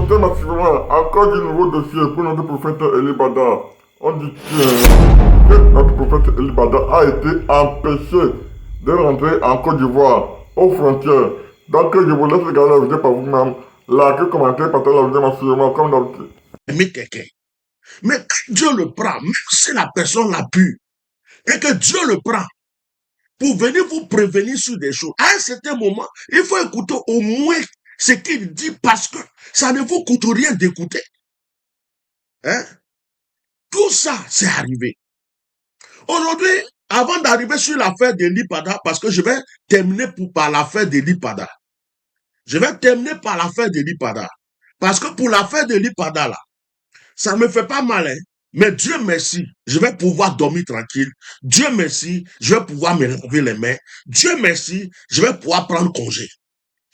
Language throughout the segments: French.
sortait massivement encore du nouveau dossier pour notre prophète Eli Bada. On dit que notre prophète Eli Bada a été empêché de rentrer en Côte d'Ivoire, aux frontières. Donc je vous laisse regarder la vidéo par vous-même. Likez, commentez, partagez la vidéo massivement comme d'habitude. Mais quelqu'un. Mais quand Dieu le prend, même si la personne l'a pu, et que Dieu le prend, pour venir vous prévenir sur des choses, à un certain moment, il faut écouter au moins ce qu'il dit parce que ça ne vous coûte rien d'écouter. Hein? Tout ça, c'est arrivé. Aujourd'hui, avant d'arriver sur l'affaire de Lipada, parce que je vais terminer par l'affaire de Lipada. Je vais terminer par l'affaire de Lipada. Parce que pour l'affaire de Lipada, là, ça me fait pas mal, hein? Mais Dieu merci, je vais pouvoir dormir tranquille. Dieu merci, je vais pouvoir me laver les mains. Dieu merci, je vais pouvoir prendre congé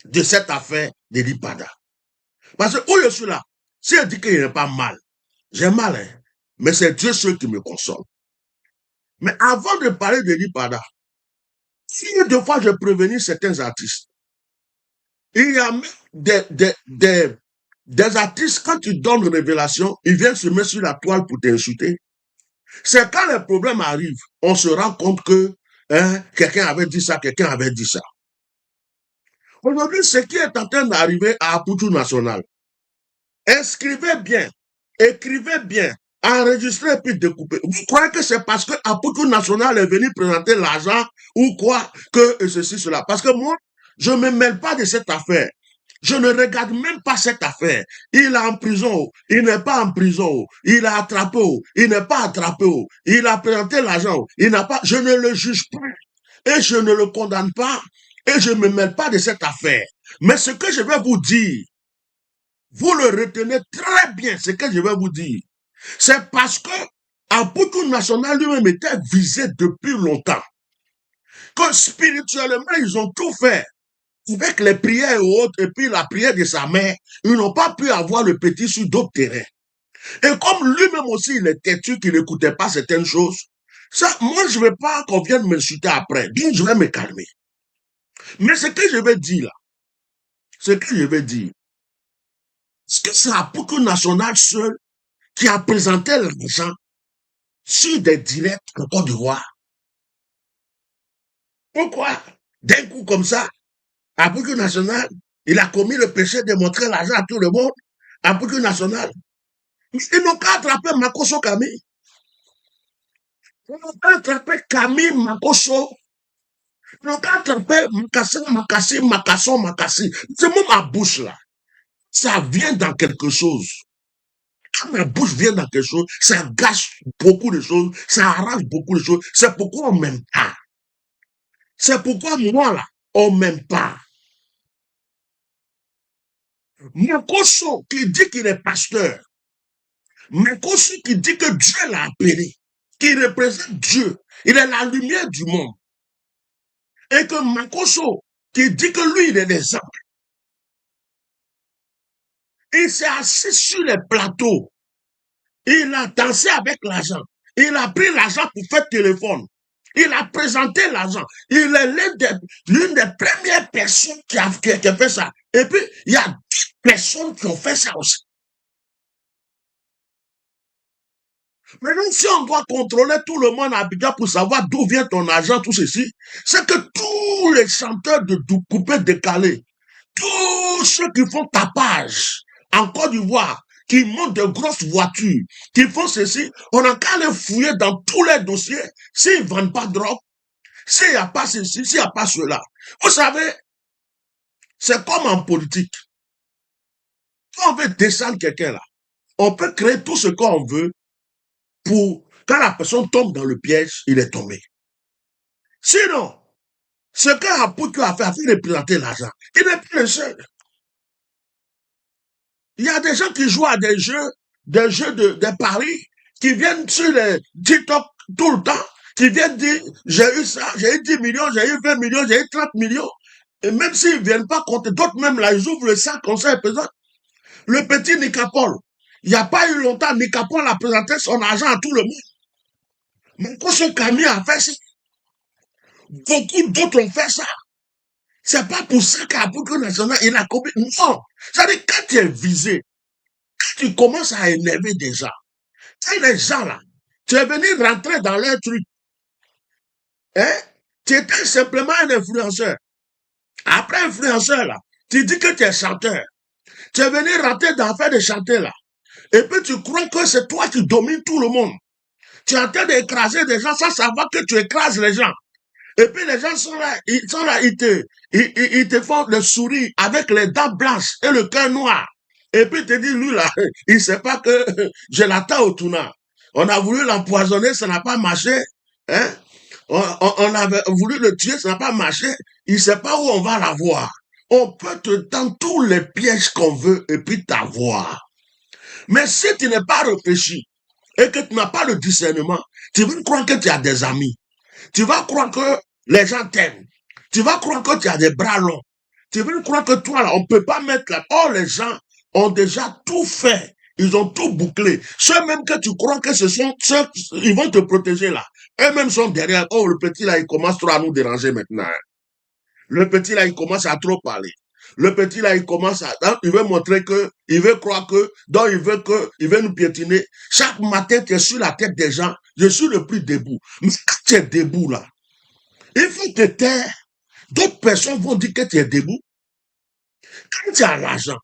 de cette affaire de Lipada. Parce que où je suis là, si elle dit qu'il n'est pas mal, j'ai mal, hein? Mais c'est Dieu seul qui me console. Mais avant de parler de Lipada, si deux fois je prévenir certains artistes, il y a même des artistes, quand tu donnes une révélation, ils viennent se mettre sur la toile pour t'insulter. C'est quand les problèmes arrivent, on se rend compte que quelqu'un avait dit ça, quelqu'un avait dit ça. Aujourd'hui, ce qui est en train d'arriver à Aputu National, inscrivez bien, écrivez bien, enregistrez puis découpez. Vous croyez que c'est parce que Aputu National est venu présenter l'argent ou quoi que ceci, cela? Parce que moi, je ne me mêle pas de cette affaire. Je ne regarde même pas cette affaire. Il est en prison, il n'est pas en prison, il a attrapé, il n'est pas attrapé, il a présenté l'argent, il n'a pas, je ne le juge pas et je ne le condamne pas et je ne me mêle pas de cette affaire. Mais ce que je vais vous dire, vous le retenez très bien, ce que je vais vous dire. C'est parce que Aputu National lui-même était visé depuis longtemps. Que spirituellement, ils ont tout fait. Avec les prières et autres, et puis la prière de sa mère, ils n'ont pas pu avoir le petit sur d'autres terrains. Et comme lui-même aussi, il est têtu, qu'il n'écoutait pas certaines choses, ça, moi, je ne veux pas qu'on vienne m'insulter après. Donc, je vais me calmer. Mais ce que je vais dire là, ce que je vais dire, c'est que c'est Aputu National seul qui a présenté l'argent sur des directs en Côte d'Ivoire. Pourquoi? D'un coup comme ça, Aputu National, il a commis le péché de montrer l'argent à tout le monde. Aputu National. Ils n'ont qu'à attraper Makoso Camille. Ils n'ont qu'à attraper Camille Makoso. Ils n'ont qu'à attraper Makassi. C'est moi ma bouche là. Ça vient dans quelque chose. Quand ma bouche vient dans quelque chose, ça gâche beaucoup de choses, ça arrange beaucoup de choses. C'est pourquoi on m'aime pas. C'est pourquoi moi là, on m'aime pas. Makoso qui dit qu'il est pasteur. Makoso qui dit que Dieu l'a appelé. Qui représente Dieu. Il est la lumière du monde. Et que Makoso, qui dit que lui, il est l'exemple. Il s'est assis sur les plateaux. Il a dansé avec l'argent. Il a pris l'argent pour faire téléphone. Il a présenté l'argent. Il est l'une des premières personnes qui a fait ça. Et puis, il y a 10 personnes qui ont fait ça aussi. Maintenant, si on doit contrôler tout le monde à Abidjan pour savoir d'où vient ton argent, tout ceci, c'est que tous les chanteurs de coupé décalé, tous ceux qui font tapage en Côte d'Ivoire, qui montent de grosses voitures, qui font ceci, on n'a qu'à les fouiller dans tous les dossiers. S'ils ne vendent pas de drogue, s'il n'y a pas ceci, s'il n'y a pas cela. Vous savez, c'est comme en politique. Quand on veut descendre quelqu'un là, on peut créer tout ce qu'on veut pour, quand la personne tombe dans le piège, il est tombé. Sinon, ce qu'Aputu a fait, afin de présenter l'argent, il n'est plus le seul. Il y a des gens qui jouent à des jeux de paris, qui viennent sur les TikTok tout le temps, qui viennent dire, j'ai eu ça, j'ai eu 10 millions, j'ai eu 20 millions, j'ai eu 30 millions. Et même s'ils ne viennent pas compter, d'autres même là, ils ouvrent le sac comme ça et présentent. Le petit Nicapol, il n'y a pas eu longtemps, Nicapol a présenté son argent à tout le monde. Mais quand ce Camille a fait ça, beaucoup d'autres ont fait ça. C'est pas pour ça qu'Aputu National, il a commis. Non. C'est-à-dire, quand tu es visé, tu commences à énerver des gens, les gens là, tu es venu rentrer dans leur truc. Hein? Tu étais simplement un influenceur. Après influenceur là, tu dis que tu es chanteur. Tu es venu rentrer dans l'affaire de chanter là. Et puis tu crois que c'est toi qui domines tout le monde. Tu es en train d'écraser des gens sans savoir que tu écrases les gens. Et puis les gens sont là, ils te font le sourire avec les dents blanches et le cœur noir. Et puis te dit, lui là, il ne sait pas que je l'attends au tournant. On a voulu l'empoisonner, ça n'a pas marché. Hein? On avait voulu le tuer, ça n'a pas marché. Il ne sait pas où on va l'avoir. On peut te tendre tous les pièges qu'on veut et puis t'avoir. Mais si tu n'es pas réfléchi et que tu n'as pas le discernement, tu vas croire que tu as des amis. Tu vas croire que les gens t'aiment. Tu vas croire que tu as des bras longs. Tu vas croire que toi, là, on ne peut pas mettre là. Oh, les gens ont déjà tout fait. Ils ont tout bouclé. Ceux même que tu crois que ce sont ceux, ils vont te protéger là. Eux-mêmes sont derrière. Oh, le petit là, il commence trop à nous déranger maintenant. Le petit là, il commence à trop parler. Le petit là, il commence à, il veut montrer que, il veut croire que, donc il veut nous piétiner. Chaque matin, tu es sur la tête des gens. Je suis le plus debout. Mais quand tu es debout là, il faut te taire. D'autres personnes vont dire que tu es debout. Quand tu as l'argent,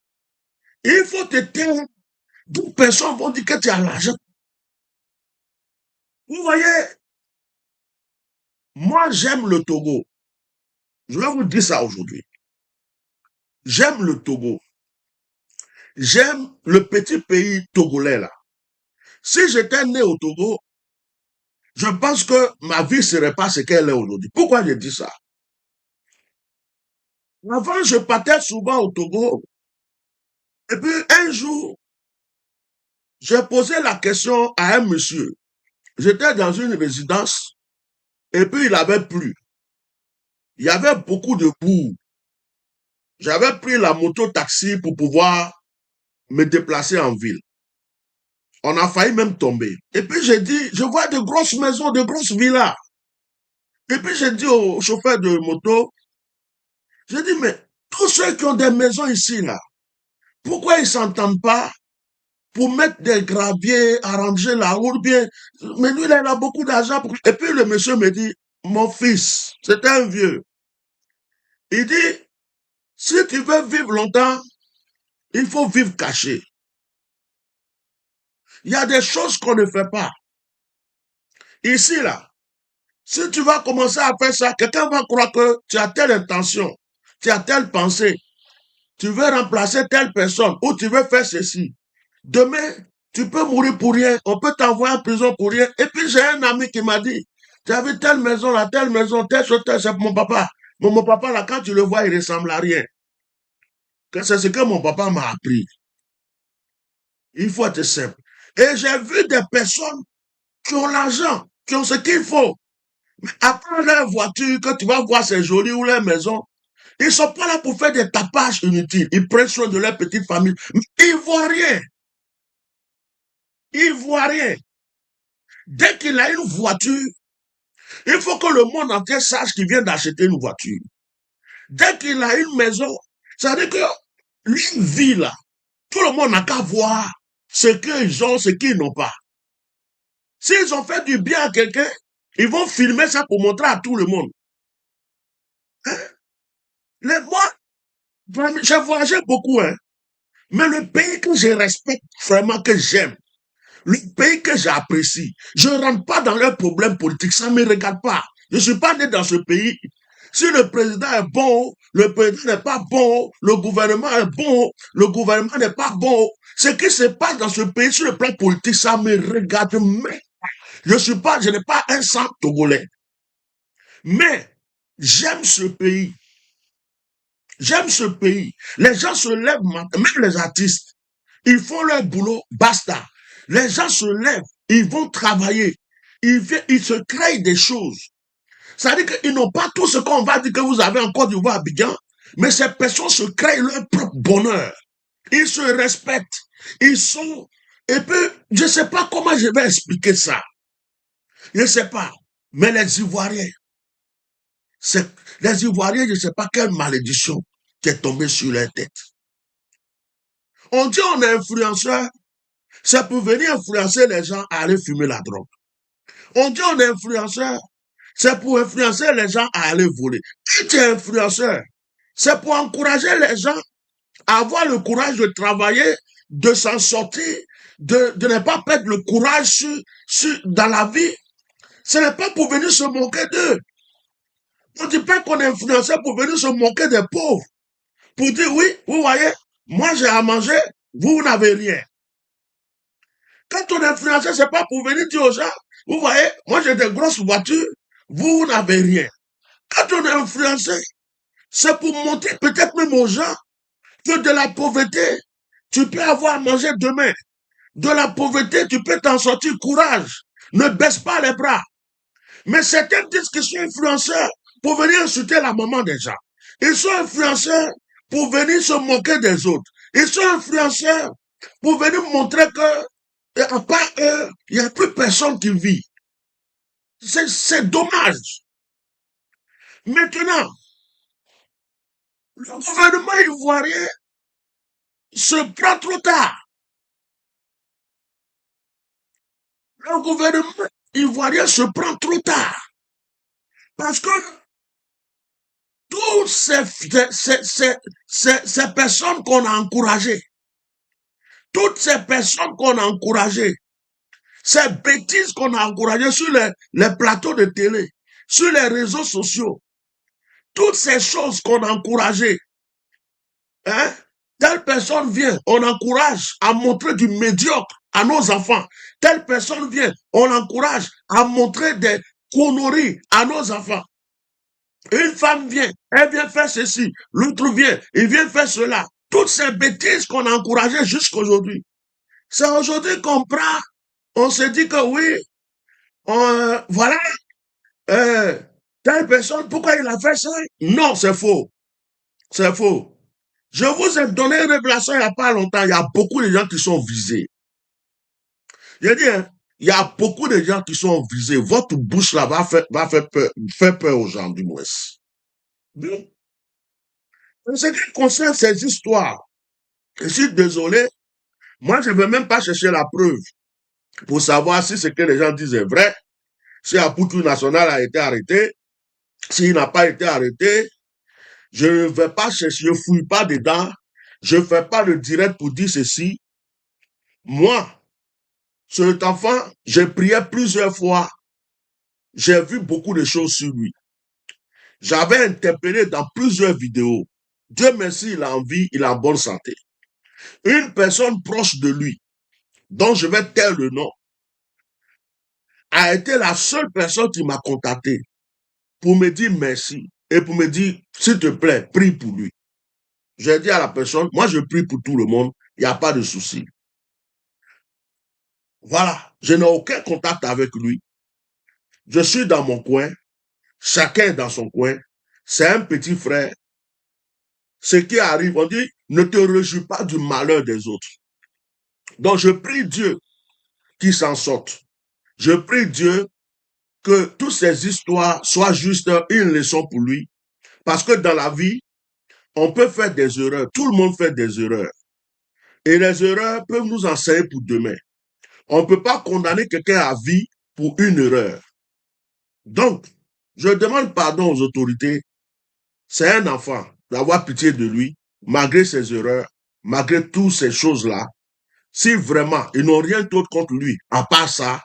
il faut te taire. D'autres personnes vont dire que tu as l'argent. Vous voyez, moi j'aime le Togo. Je vais vous dire ça aujourd'hui. J'aime le Togo. J'aime le petit pays togolais là. Si j'étais né au Togo, je pense que ma vie ne serait pas ce qu'elle est aujourd'hui. Pourquoi je dis ça? Avant, je partais souvent au Togo. Et puis un jour, j'ai posé la question à un monsieur. J'étais dans une résidence et puis il avait plu. Il y avait beaucoup de boue. J'avais pris la moto-taxi pour pouvoir me déplacer en ville. On a failli même tomber. Et puis j'ai dit, je vois de grosses maisons, de grosses villas. Et puis j'ai dit au chauffeur de moto, j'ai dit, mais tous ceux qui ont des maisons ici, là, pourquoi ils ne s'entendent pas pour mettre des graviers, arranger la route bien? Mais lui, là, il a beaucoup d'argent. Et puis le monsieur me dit, mon fils, c'est un vieux. Il dit, si tu veux vivre longtemps, il faut vivre caché. Il y a des choses qu'on ne fait pas. Ici, là, si tu vas commencer à faire ça, quelqu'un va croire que tu as telle intention, tu as telle pensée, tu veux remplacer telle personne ou tu veux faire ceci. Demain, tu peux mourir pour rien, on peut t'envoyer en prison pour rien. Et puis j'ai un ami qui m'a dit, tu as vu telle maison là, telle chose, c'est mon papa. Mon papa là, quand tu le vois, il ressemble à rien. C'est ce que mon papa m'a appris. Il faut être simple. Et j'ai vu des personnes qui ont l'argent, qui ont ce qu'il faut. Mais après leur voiture, que tu vas voir c'est joli ou leur maison, ils ne sont pas là pour faire des tapages inutiles. Ils prennent soin de leur petite famille. Mais ils ne voient rien. Ils ne voient rien. Dès qu'il a une voiture, il faut que le monde entier sache qu'il vient d'acheter une voiture. Dès qu'il a une maison, ça veut dire que lui vit là. Tout le monde n'a qu'à voir ce qu'ils ont, ce qu'ils n'ont pas. S'ils ont fait du bien à quelqu'un, ils vont filmer ça pour montrer à tout le monde. Hein? Moi, j'ai voyagé beaucoup, hein. Mais le pays que je respecte vraiment, que j'aime, le pays que j'apprécie, je ne rentre pas dans leurs problèmes politiques, ça ne me regarde pas. Je ne suis pas né dans ce pays. Si le président est bon, le président n'est pas bon, le gouvernement est bon, le gouvernement n'est pas bon, ce qui se passe dans ce pays sur le plan politique, ça me regarde même. Je n'ai pas un sang togolais. Mais j'aime ce pays. J'aime ce pays. Les gens se lèvent, même les artistes. Ils font leur boulot, basta. Les gens se lèvent, ils vont travailler. Ils se créent des choses. Ça veut dire qu'ils n'ont pas tout ce qu'on va dire que vous avez en Côte d'Ivoire, Abidjan, mais ces personnes se créent leur propre bonheur. Ils se respectent. Ils sont... Et puis, je ne sais pas comment je vais expliquer ça. Je ne sais pas. Mais les Ivoiriens, je ne sais pas quelle malédiction qui est tombée sur leur tête. On dit on est influenceur, C'est pour venir influencer les gens à aller fumer la drogue. On dit on est influenceur, c'est pour influencer les gens à aller voler. Si tu es influenceur, c'est pour encourager les gens à avoir le courage de travailler, de s'en sortir, de ne pas perdre le courage dans la vie. Ce n'est pas pour venir se moquer d'eux. On ne dit pas qu'on est influenceur pour venir se moquer des pauvres. Pour dire, oui, vous voyez, moi j'ai à manger, vous n'avez rien. Quand on est influenceur, c'est pas pour venir dire aux gens, vous voyez, moi j'ai des grosses voitures, vous n'avez rien. Quand on est influenceur, c'est pour montrer peut-être même aux gens que de la pauvreté, tu peux avoir à manger demain. De la pauvreté, tu peux t'en sortir. Courage. Ne baisse pas les bras. Mais certains disent qu'ils sont influenceurs pour venir insulter la maman des gens. Ils sont influenceurs pour venir se moquer des autres. Ils sont influenceurs pour venir montrer que, à part eux, il n'y a plus personne qui vit. C'est dommage. Maintenant, le gouvernement ivoirien se prend trop tard. Le gouvernement ivoirien se prend trop tard. Parce que toutes ces personnes qu'on a encouragées, toutes ces personnes qu'on a encouragées, ces bêtises qu'on a encouragées sur les plateaux de télé, sur les réseaux sociaux, toutes ces choses qu'on a encouragées, hein, telle personne vient, on encourage à montrer du médiocre à nos enfants. Telle personne vient, on encourage à montrer des conneries à nos enfants. Une femme vient, elle vient faire ceci, l'autre vient, il vient faire cela. Toutes ces bêtises qu'on a encouragées jusqu'aujourd'hui. C'est aujourd'hui qu'on prend, on se dit que oui, voilà, telle personne, pourquoi il a fait ça? Non, c'est faux. C'est faux. Je vous ai donné une révélation il n'y a pas longtemps. Il y a beaucoup de gens qui sont visés. J'ai dit, hein, il y a beaucoup de gens qui sont visés. Votre bouche là va faire peur aux gens, du moins. Bien. En ce qui concerne ces histoires, je suis désolé, moi je ne vais même pas chercher la preuve pour savoir si ce que les gens disent est vrai, si Apoutou National a été arrêté, s'il n'a pas été arrêté, je ne vais pas chercher, je ne fouille pas dedans, je ne fais pas le direct pour dire ceci. Moi, cet enfant, j'ai prié plusieurs fois, j'ai vu beaucoup de choses sur lui. J'avais interpellé dans plusieurs vidéos. Dieu merci, il a en vie, il est en bonne santé. Une personne proche de lui, dont je vais taire le nom, a été la seule personne qui m'a contacté pour me dire merci et pour me dire, s'il te plaît, prie pour lui. J'ai dit à la personne, moi je prie pour tout le monde, il n'y a pas de souci. Voilà, je n'ai aucun contact avec lui. Je suis dans mon coin, chacun est dans son coin, c'est un petit frère. Ce qui arrive, on dit, ne te réjouis pas du malheur des autres. Donc je prie Dieu qu'il s'en sorte. Je prie Dieu que toutes ces histoires soient juste une leçon pour lui. Parce que dans la vie, on peut faire des erreurs. Tout le monde fait des erreurs. Et les erreurs peuvent nous enseigner pour demain. On ne peut pas condamner quelqu'un à vie pour une erreur. Donc, je demande pardon aux autorités. C'est un enfant, d'avoir pitié de lui, malgré ses erreurs, malgré toutes ces choses-là. Si vraiment ils n'ont rien d'autre contre lui, à part ça,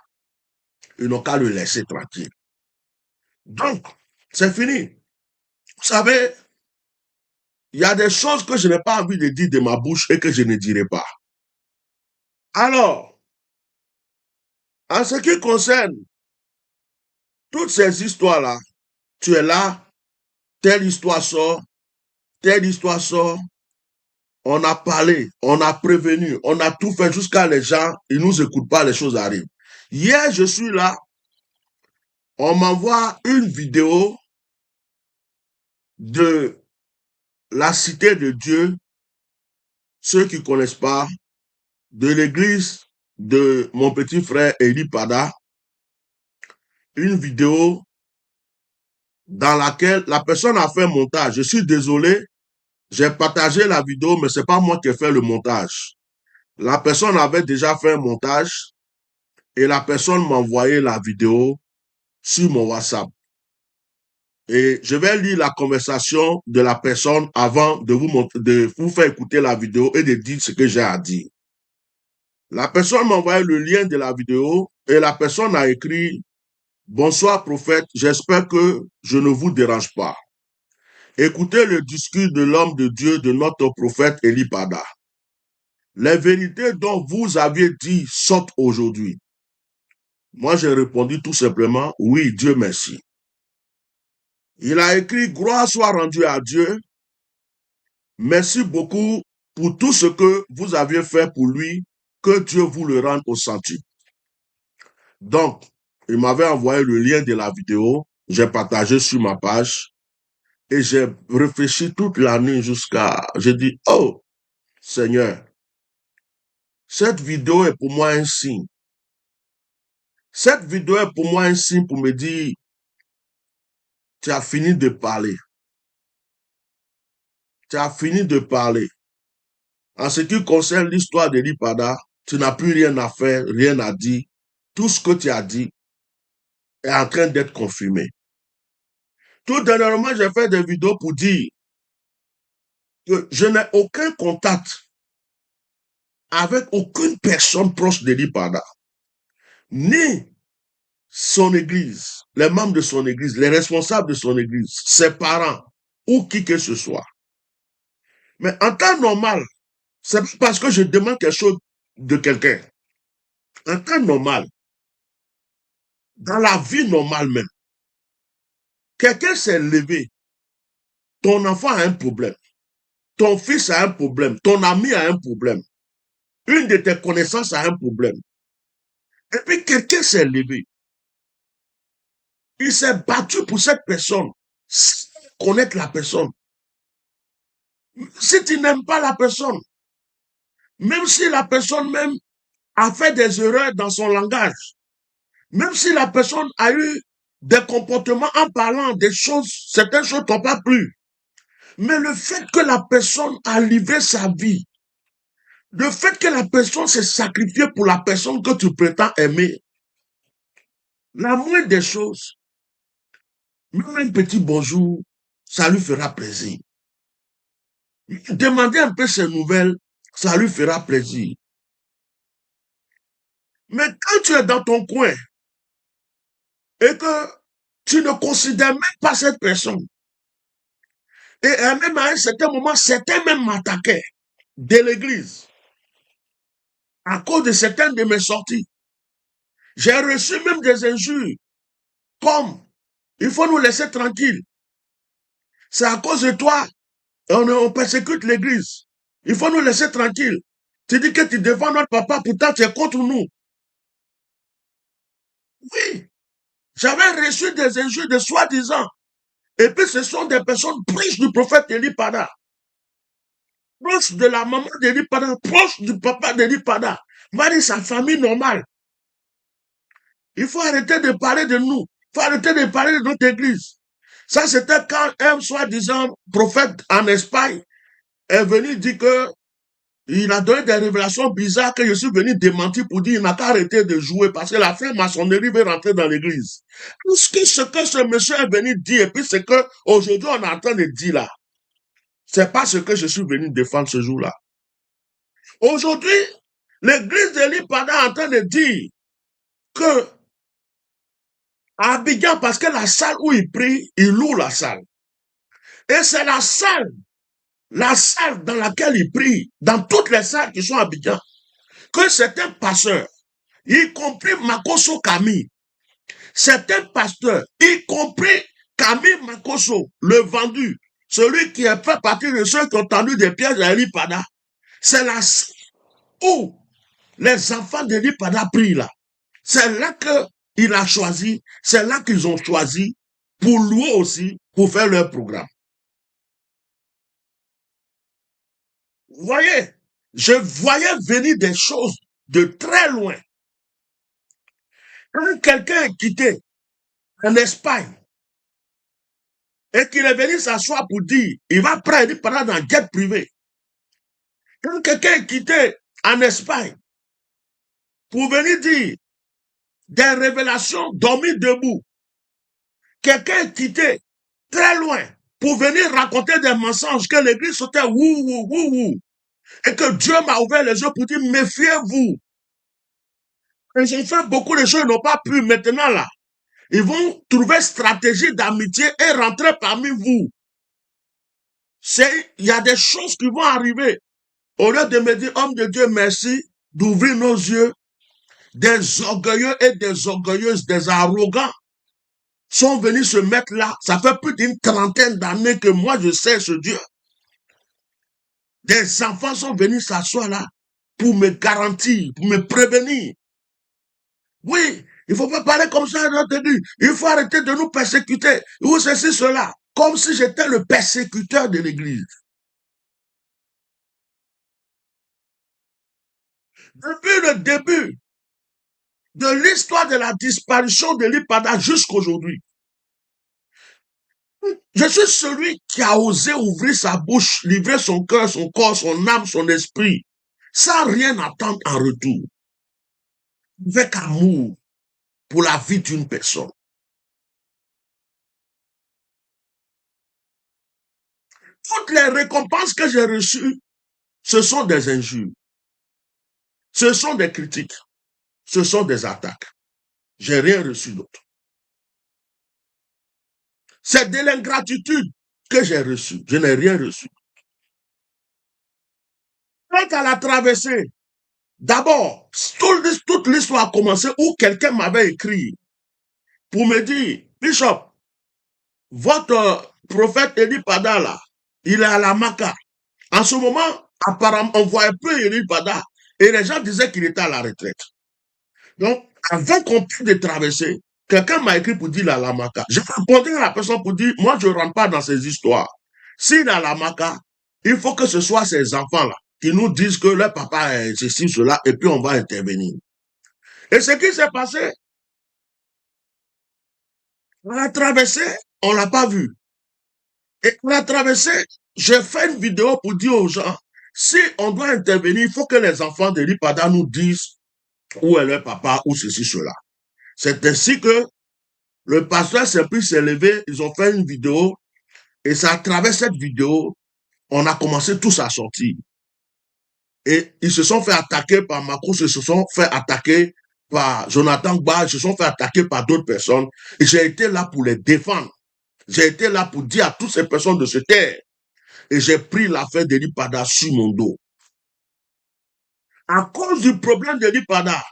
ils n'ont qu'à le laisser tranquille. Donc, c'est fini. Vous savez, il y a des choses que je n'ai pas envie de dire de ma bouche et que je ne dirai pas. Alors, en ce qui concerne toutes ces histoires-là, tu es là, telle histoire sort, on a parlé, on a prévenu, on a tout fait jusqu'à les gens, ils ne nous écoutent pas, les choses arrivent. Hier, je suis là, on m'envoie une vidéo de la cité de Dieu, ceux qui ne connaissent pas, de l'église de mon petit frère Eli Pada, une vidéo dans laquelle la personne a fait un montage. Je suis désolé, j'ai partagé la vidéo, mais ce n'est pas moi qui ai fait le montage. La personne avait déjà fait un montage et la personne m'a envoyé la vidéo sur mon WhatsApp. Et je vais lire la conversation de la personne avant de vous faire écouter la vidéo et de dire ce que j'ai à dire. La personne m'a envoyé le lien de la vidéo et la personne a écrit « Bonsoir prophète, j'espère que je ne vous dérange pas. Écoutez le discours de l'homme de Dieu de notre prophète Eli Pada. Les vérités dont vous aviez dit sortent aujourd'hui. » Moi, j'ai répondu tout simplement « Oui, Dieu merci. » Il a écrit « Gloire soit rendue à Dieu. Merci beaucoup pour tout ce que vous aviez fait pour lui. Que Dieu vous le rende au centuple. » Donc, il m'avait envoyé le lien de la vidéo. J'ai partagé sur ma page. Et j'ai réfléchi toute la nuit jusqu'à... J'ai dit, oh, Seigneur, cette vidéo est pour moi un signe. Cette vidéo est pour moi un signe pour me dire, tu as fini de parler. Tu as fini de parler. En ce qui concerne l'histoire d'Eli Pada, tu n'as plus rien à faire, rien à dire. Tout ce que tu as dit est en train d'être confirmé. Tout dernièrement, j'ai fait des vidéos pour dire que je n'ai aucun contact avec aucune personne proche d'Eli Pada, ni son église, les membres de son église, les responsables de son église, ses parents, ou qui que ce soit. Mais en temps normal, c'est parce que je demande quelque chose de quelqu'un. En temps normal, dans la vie normale même, quelqu'un s'est levé, ton enfant a un problème, ton fils a un problème, ton ami a un problème, une de tes connaissances a un problème. Et puis quelqu'un s'est levé. Il s'est battu pour cette personne, sans connaître la personne. Si tu n'aimes pas la personne, même si la personne même a fait des erreurs dans son langage, même si la personne a eu des comportements en parlant des choses, certaines choses t'ont pas plu, mais le fait que la personne a livré sa vie, le fait que la personne s'est sacrifiée pour la personne que tu prétends aimer, la moindre des choses, même un petit bonjour, ça lui fera plaisir. Demander un peu ses nouvelles, ça lui fera plaisir. Mais quand tu es dans ton coin et que tu ne considères même pas cette personne, et même à un certain moment, certains même m'attaquaient de l'église à cause de certaines de mes sorties. J'ai reçu même des injures comme il faut nous laisser tranquilles. C'est à cause de toi, on persécute l'église. Il faut nous laisser tranquilles. Tu dis que tu défends notre papa, pourtant tu es contre nous. Oui, j'avais reçu des injures de soi-disant. Et puis ce sont des personnes proches du prophète Eli Pada, proches de la maman d'Eli Pada, proches du papa d'Eli Pada. Marie, sa famille normale. Il faut arrêter de parler de nous. Il faut arrêter de parler de notre église. Ça, c'était quand un soi-disant prophète en Espagne est venu dire que il a donné des révélations bizarres que je suis venu démentir pour dire qu'il n'a qu'à arrêter de jouer parce que la franc-maçonnerie veut rentrer dans l'église. Ce que ce monsieur est venu dire et puis ce que aujourd'hui on est en train de dire là, c'est pas ce que je suis venu défendre ce jour-là. Aujourd'hui, l'église d'Eli Pada est en train de dire que à Abidjan, parce que la salle où il prie, il loue la salle. Et c'est la salle dans laquelle il prie, dans toutes les salles qui sont à Abidjan, que certains pasteurs, y compris Makoso Camille, certains pasteurs, y compris Camille Makoso, le vendu, celui qui a fait partie de ceux qui ont tendu des pièges à Eli Pada, c'est là où les enfants d'Eli Pada prient là. C'est là qu'il a choisi, c'est là qu'ils ont choisi pour louer aussi, pour faire leur programme. Vous voyez, je voyais venir des choses de très loin. Quand quelqu'un est quitté en Espagne et qu'il est venu s'asseoir pour dire, il va prendre Eli Pada dans un jet privé. Quand quelqu'un est quitté en Espagne, pour venir dire des révélations dormir debout. Quelqu'un est quitté très loin pour venir raconter des mensonges que l'église sautait wou. Et que Dieu m'a ouvert les yeux pour dire, méfiez-vous. Ils ont fait beaucoup de choses, ils n'ont pas pu maintenant là. Ils vont trouver stratégie d'amitié et rentrer parmi vous. Il y a des choses qui vont arriver. Au lieu de me dire, homme de Dieu, merci d'ouvrir nos yeux, des orgueilleux et des orgueilleuses, des arrogants sont venus se mettre là. Ça fait plus d'une trentaine d'années que moi je sais ce Dieu. Des enfants sont venus s'asseoir là pour me garantir, pour me prévenir. Oui, il ne faut pas parler comme ça, il faut arrêter de nous persécuter, ou ceci, cela, comme si j'étais le persécuteur de l'église. Depuis le début de l'histoire de la disparition de l'IPADA jusqu'aujourd'hui, je suis celui qui a osé ouvrir sa bouche, livrer son cœur, son corps, son âme, son esprit, sans rien attendre en retour, avec amour pour la vie d'une personne. Toutes les récompenses que j'ai reçues, ce sont des injures, ce sont des critiques, ce sont des attaques. J'ai rien reçu d'autre. C'est de l'ingratitude que j'ai reçu. Je n'ai rien reçu. Quand à la traversée, d'abord, toute l'histoire a commencé où quelqu'un m'avait écrit pour me dire, Bishop, votre prophète Eli Pada là, il est à la Maka. En ce moment, apparemment, on voyait peu Eli Pada et les gens disaient qu'il était à la retraite. Donc, avant qu'on puisse traverser, quelqu'un m'a écrit pour dire la Lamaka. Je répondais à la personne pour dire, moi, je ne rentre pas dans ces histoires. Si la Lamaka, il faut que ce soit ces enfants-là qui nous disent que leur papa est ceci, cela, et puis on va intervenir. Et ce qui s'est passé, on l'a traversé, on l'a pas vu. Et on l'a traversé, j'ai fait une vidéo pour dire aux gens, si on doit intervenir, il faut que les enfants de l'IPADA nous disent où est leur papa, ou ceci, cela. C'est ainsi que le pasteur s'est levé, ils ont fait une vidéo, et c'est à travers cette vidéo, on a commencé tous à sortir. Et ils se sont fait attaquer par Macron, ils se sont fait attaquer par Jonathan Gbah, ils se sont fait attaquer par d'autres personnes. Et j'ai été là pour les défendre. J'ai été là pour dire à toutes ces personnes de se taire. Et j'ai pris l'affaire de l'IPADA sur mon dos. À cause du problème de l'IPADA,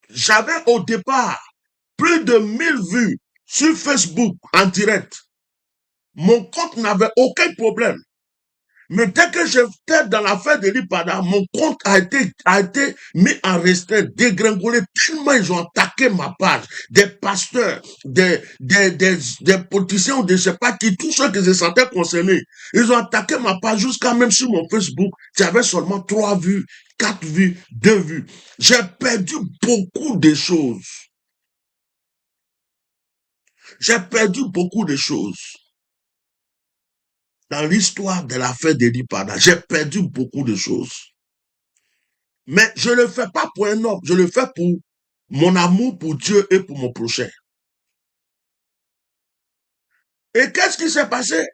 j'avais au départ plus de 1000 vues sur Facebook en direct. Mon compte n'avait aucun problème. Mais dès que j'étais dans l'affaire de l'IPADA, mon compte a été mis en restreint, dégringolé, tellement ils ont attaqué ma page. Des pasteurs, des politiciens ou je ne sais pas qui, tous ceux qui se sentaient concernés, ils ont attaqué ma page jusqu'à même sur mon Facebook. J'avais seulement 3 vues, 4 vues, 2 vues. J'ai perdu beaucoup de choses. J'ai perdu beaucoup de choses. Dans l'histoire de l'affaire de l'IPADA, j'ai perdu beaucoup de choses. Mais je ne le fais pas pour un homme, je le fais pour mon amour pour Dieu et pour mon prochain. Et qu'est-ce qui s'est passé?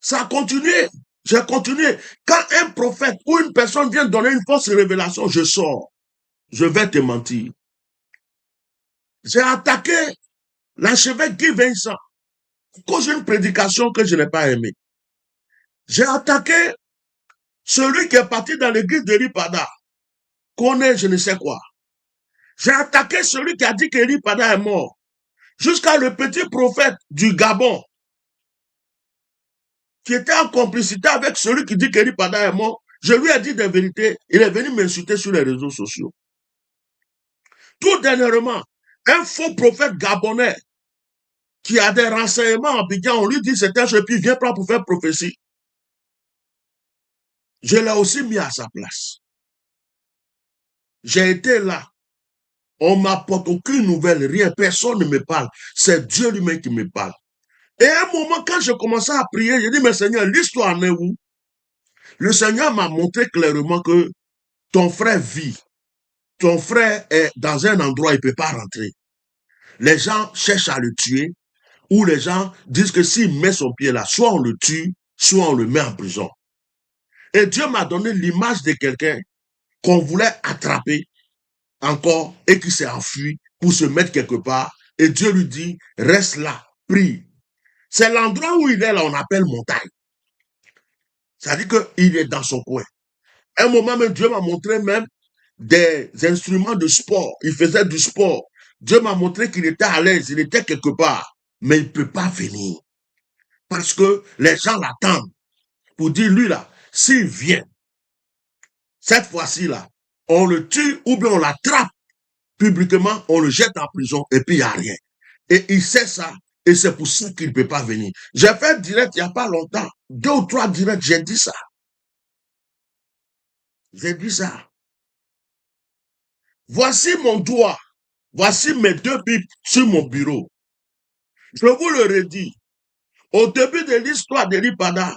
Ça a continué. J'ai continué. Quand un prophète ou une personne vient donner une fausse révélation, je sors. Je vais te mentir. J'ai attaqué l'archevêque Guy Vincent à cause d'une prédication que je n'ai pas aimée. J'ai attaqué celui qui est parti dans l'église de l'IPADA, connaît je ne sais quoi. J'ai attaqué celui qui a dit que l'IPADA est mort. Jusqu'à le petit prophète du Gabon, qui était en complicité avec celui qui dit que l'IPADA est mort. Je lui ai dit des vérités. Il est venu m'insulter sur les réseaux sociaux. Tout dernièrement, un faux prophète gabonais qui a des renseignements en Abidjan, on lui dit c'est un jeu, puis il vient pas pour faire prophétie. Je l'ai aussi mis à sa place. J'ai été là. On m'apporte aucune nouvelle, rien, personne ne me parle. C'est Dieu lui-même qui me parle. Et à un moment, quand je commençais à prier, j'ai dit, mais Seigneur, l'histoire en est où? Le Seigneur m'a montré clairement que ton frère vit. Ton frère est dans un endroit, il ne peut pas rentrer. Les gens cherchent à le tuer, ou les gens disent que s'il met son pied là, soit on le tue, soit on le met en prison. Et Dieu m'a donné l'image de quelqu'un qu'on voulait attraper encore et qui s'est enfui pour se mettre quelque part. Et Dieu lui dit, reste là, prie. C'est l'endroit où il est là, on appelle montagne. Ça dit qu'il est dans son coin. À un moment même, Dieu m'a montré même des instruments de sport. Il faisait du sport. Dieu m'a montré qu'il était à l'aise, il était quelque part. Mais il ne peut pas venir. Parce que les gens l'attendent pour dire, lui là, s'il vient, cette fois-ci là, on le tue ou bien on l'attrape publiquement, on le jette en prison et puis il n'y a rien. Et il sait ça et c'est pour ça qu'il ne peut pas venir. J'ai fait direct il n'y a pas longtemps, 2 ou 3 directs, j'ai dit ça. J'ai dit ça. Voici mon doigt, voici mes 2 Bibles sur mon bureau. Je vous le redis, au début de l'histoire de l'Ipada,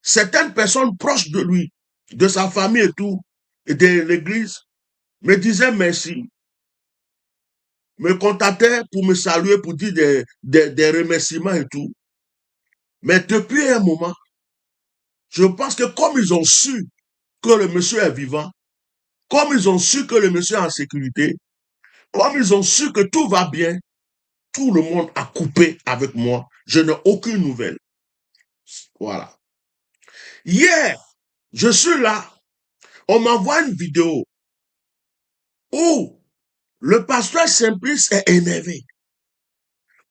certaines personnes proches de lui, de sa famille et tout, et de l'église, me disaient merci, me contactaient pour me saluer, pour dire des remerciements et tout. Mais depuis un moment, je pense que comme ils ont su que le monsieur est vivant, comme ils ont su que le monsieur est en sécurité, comme ils ont su que tout va bien, tout le monde a coupé avec moi. Je n'ai aucune nouvelle. Voilà. Hier, je suis là, on m'envoie une vidéo où le pasteur Simplice est énervé,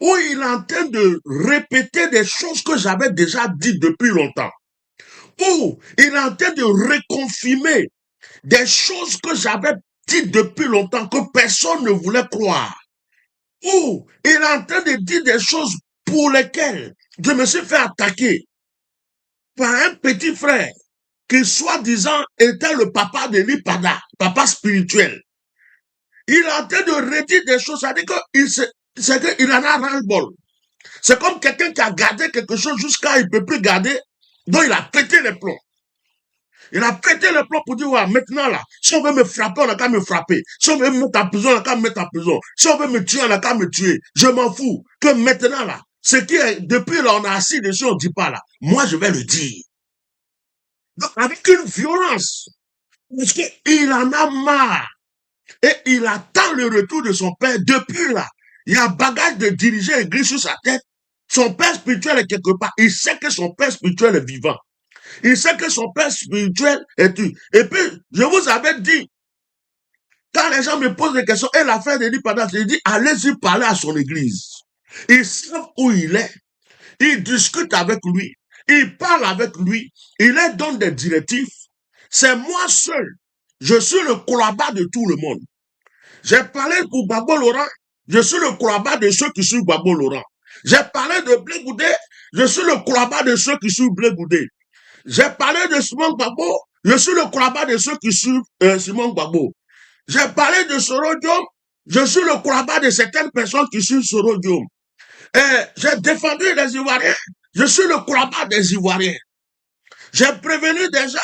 où il est en train de répéter des choses que j'avais déjà dites depuis longtemps, où il est en train de reconfirmer des choses que j'avais dites depuis longtemps, que personne ne voulait croire, où il est en train de dire des choses pour lesquelles je me suis fait attaquer par un petit frère qui, soi-disant, était le papa de l'Ipada, papa spirituel. Il est en train de redire des choses, ça dit qu'il en a ras-le-bol. C'est comme quelqu'un qui a gardé quelque chose jusqu'à il ne peut plus garder, donc il a pété les plombs. Il a pété les plombs pour dire, ouais, maintenant là, si on veut me frapper, on n'a qu'à me frapper. Si on veut me mettre en prison, on n'a qu'à me mettre en prison. Si on veut me tuer, on n'a qu'à me tuer. Je m'en fous. Que maintenant là, ce qui est, depuis là, on a assis dessus, on ne dit pas là. Moi, je vais le dire. Donc, avec une violence. Parce qu'il en a marre. Et il attend le retour de son père depuis là. Il y a un bagage de diriger l'église sur sa tête. Son père spirituel est quelque part. Il sait que son père spirituel est vivant. Il sait que son père spirituel est tu. Et puis, je vous avais dit, quand les gens me posent des questions, et l'affaire de l'Ipada, je dis, allez-y parler à son église. Ils savent où il est. Ils discutent avec lui. Ils parlent avec lui. Il leur donne des directives. C'est moi seul. Je suis le croix-bas de tout le monde. J'ai parlé pour Gbagbo Laurent. Je suis le croix-bas de ceux qui suivent Gbagbo Laurent. J'ai parlé de Blé Goudé. Je suis le croix-bas de ceux qui suivent Blé Goudé. J'ai parlé de Simon Gbagbo. Je suis le croix-bas de ceux qui suivent Simon Gbagbo. J'ai parlé de Sorodium. Je suis le croix-bas de certaines personnes qui suivent Sorodium. J'ai défendu les Ivoiriens. Je suis le croix-bas des Ivoiriens. J'ai prévenu des gens.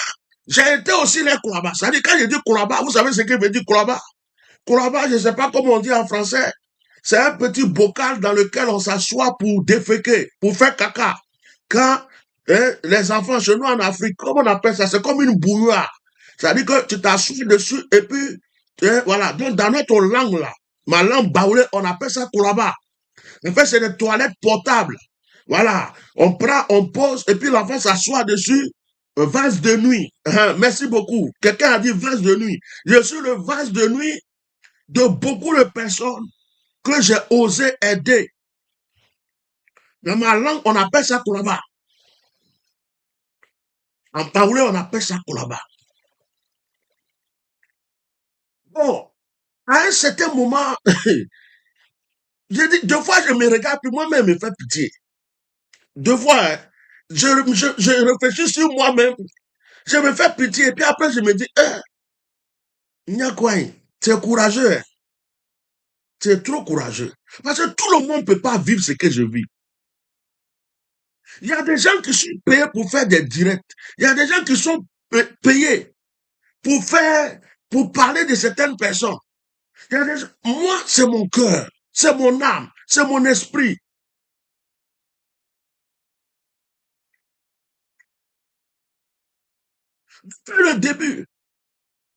J'ai été aussi les croix-bas. Ça dit, quand je dis croix-bas, vous savez ce que veut dire croix-bas? Croix-bas, je ne sais pas comment on dit en français. C'est un petit bocal dans lequel on s'assoit pour déféquer, pour faire caca. Quand les enfants chez nous en Afrique, comment on appelle ça? C'est comme une bouilloire. C'est-à-dire que tu t'assois dessus et puis, voilà. Donc, dans notre langue là, ma langue baoulée, on appelle ça croix-bas. En fait, c'est des toilettes portables. Voilà. On prend, on pose et puis l'enfant s'assoit dessus. Vase de nuit. Merci beaucoup. Quelqu'un a dit vase de nuit. Je suis le vase de nuit de beaucoup de personnes que j'ai osé aider. Dans ma langue, on appelle ça Koulaba. En parler, on appelle ça Koulaba. Bon, à un certain moment, j'ai dit, 2 fois, je me regarde, puis moi-même, me fait pitié. 2 fois, hein, je réfléchis sur moi-même, je me fais pitié, puis après, je me dis, Nyakouaï, tu es courageux, hein. Tu es trop courageux. Parce que tout le monde ne peut pas vivre ce que je vis. Il y a des gens qui sont payés pour faire des directs. Il y a des gens qui sont payer pour parler de certaines personnes. Moi, c'est mon cœur, c'est mon âme, c'est mon esprit. Depuis le début,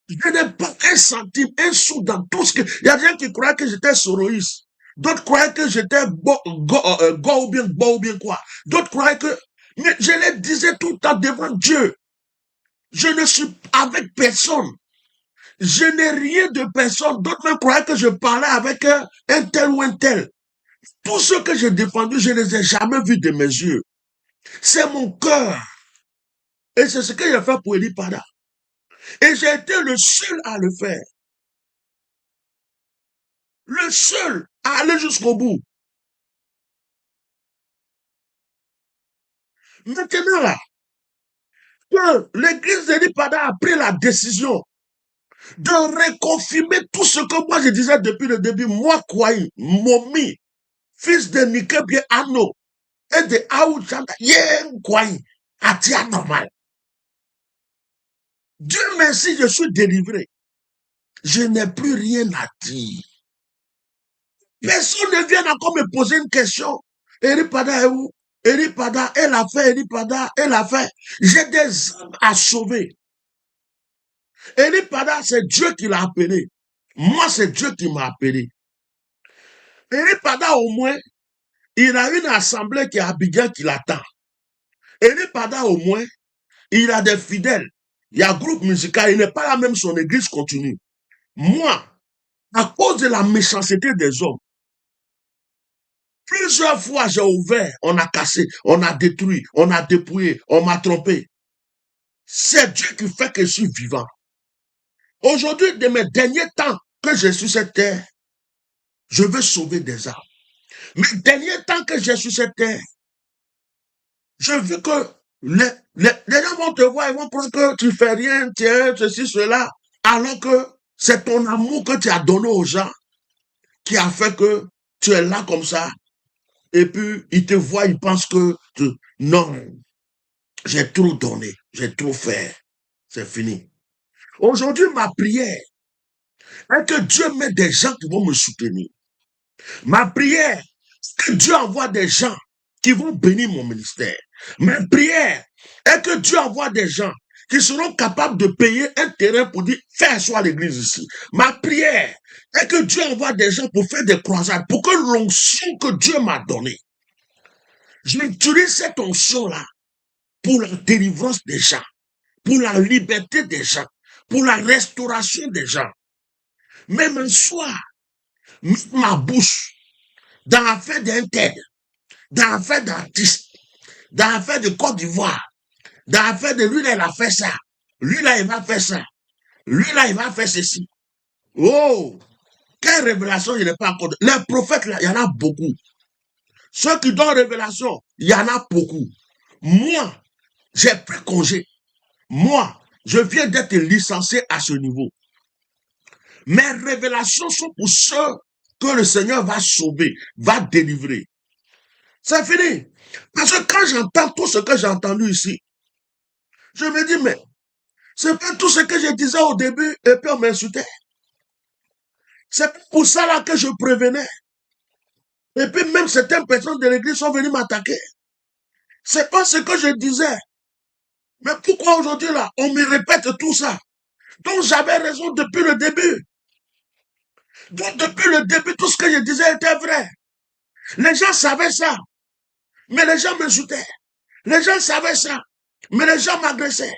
je n'ai pas un centime, un sou dans tout ce que... Il y a des gens qui croyaient que j'étais soroïste. D'autres croyaient que j'étais go ou bien quoi. D'autres croyaient que... Mais je les disais tout le temps devant Dieu. Je ne suis avec personne. Je n'ai rien de personne. D'autres même croyaient que je parlais avec un tel ou un tel. Tous ceux que j'ai défendus, je ne les ai jamais vus de mes yeux. C'est mon cœur. Et c'est ce que j'ai fait pour Eli Pada. Et j'ai été le seul à le faire. Le seul à aller jusqu'au bout. Maintenant là, que l'église d'Eli Pada a pris la décision de reconfirmer tout ce que moi je disais depuis le début. Moi, Kouaï, Momi, fils de Nikebie Ano, et de Aouchanda, Yen Kouaï, Atia normal. Dieu merci, je suis délivré. Je n'ai plus rien à dire. Personne ne vient encore me poser une question. Eli Pada est où? Eli Pada, elle a fait, Eli Pada, elle a fait. J'ai des âmes à sauver. Eli Pada, c'est Dieu qui l'a appelé. Moi, c'est Dieu qui m'a appelé. Eli Pada, au moins, il a une assemblée qui est à Abidjan qui l'attend. Eli Pada, au moins, il a des fidèles. Il y a un groupe musical, il n'est pas là même, son église continue. Moi, à cause de la méchanceté des hommes, plusieurs fois j'ai ouvert, on a cassé, on a détruit, on a dépouillé, on m'a trompé. C'est Dieu qui fait que je suis vivant. Aujourd'hui, de mes derniers temps que je suis sur cette terre, je veux sauver des âmes. Mes derniers temps que je suis sur cette terre, je veux que les gens vont te voir, ils vont penser que tu fais rien, tiens, ceci, cela, alors que c'est ton amour que tu as donné aux gens qui a fait que tu es là comme ça. Et puis, ils te voient, ils pensent que non, j'ai trop donné, j'ai trop fait. C'est fini. Aujourd'hui, ma prière est que Dieu mette des gens qui vont me soutenir. Ma prière, c'est que Dieu envoie des gens qui vont bénir mon ministère. Ma prière est que Dieu envoie des gens qui seront capables de payer un terrain pour dire, fais asseoir l'église ici. Ma prière est que Dieu envoie des gens pour faire des croisades, pour que l'onction que Dieu m'a donnée, j'utilise cette onction-là pour la délivrance des gens, pour la liberté des gens, pour la restauration des gens. Même un soir, mettre ma bouche dans l'affaire d'un tel, dans l'affaire d'artiste, dans l'affaire de Côte d'Ivoire, dans l'affaire de lui là, il a fait ça, lui là, il va faire ça, lui là, il va faire ceci. Oh, quelle révélation il n'est pas encore. Les prophètes là, il y en a beaucoup. Ceux qui donnent révélation, il y en a beaucoup. Moi, j'ai pris congé. Moi, je viens d'être licencié à ce niveau. Mes révélations sont pour ceux que le Seigneur va sauver, va délivrer. C'est fini. Parce que quand j'entends tout ce que j'ai entendu ici, je me dis, mais c'est pas tout ce que je disais au début et puis on m'insultait. C'est pour ça là que je prévenais. Et puis même certaines personnes de l'église sont venues m'attaquer. C'est pas ce que je disais. Mais pourquoi aujourd'hui là, on me répète tout ça? Donc j'avais raison depuis le début. Donc depuis le début, tout ce que je disais était vrai. Les gens savaient ça. Mais les gens m'insultaient. Les gens savaient ça. Mais les gens m'agressaient.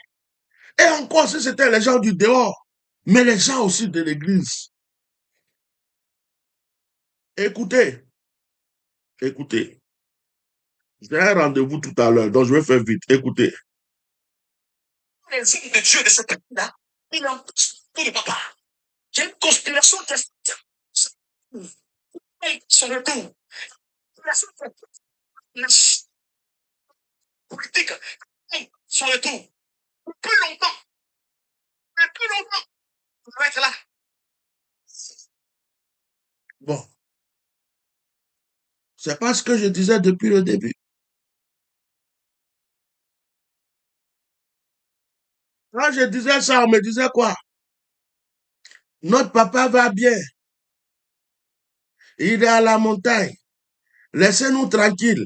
Et encore si c'était les gens du dehors. Mais les gens aussi de l'église. Écoutez, écoutez. J'ai un rendez-vous tout à l'heure, donc je vais faire vite. Écoutez. Les hommes de Dieu de ce pays-là, ils n'ont pas de papa. J'ai une conspiration sur le dos. La politique sur le dos. Plus longtemps. Plus longtemps. On va être là. Bon. C'est pas ce que je disais depuis le début. Quand je disais ça, on me disait quoi? Notre papa va bien. Il est à la montagne. Laissez-nous tranquilles.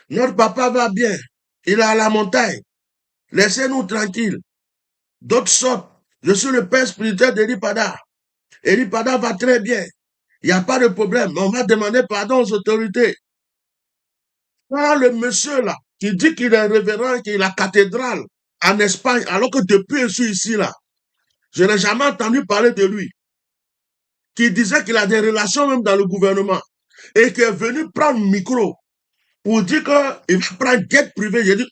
Notre papa va bien. Il est à la montagne. Laissez-nous tranquilles. D'autres sortent. Je suis le père spirituel d'Eli Pada. Eli Pada va très bien. Il n'y a pas de problème. On va demander pardon aux autorités. Quand le monsieur là, qui dit qu'il est révérend, qu'il est la cathédrale en Espagne, alors que depuis je suis ici là, je n'ai jamais entendu parler de lui, qui disait qu'il a des relations même dans le gouvernement, et qui est venu prendre le micro pour dire qu'il va prendre guette privée. J'ai dit,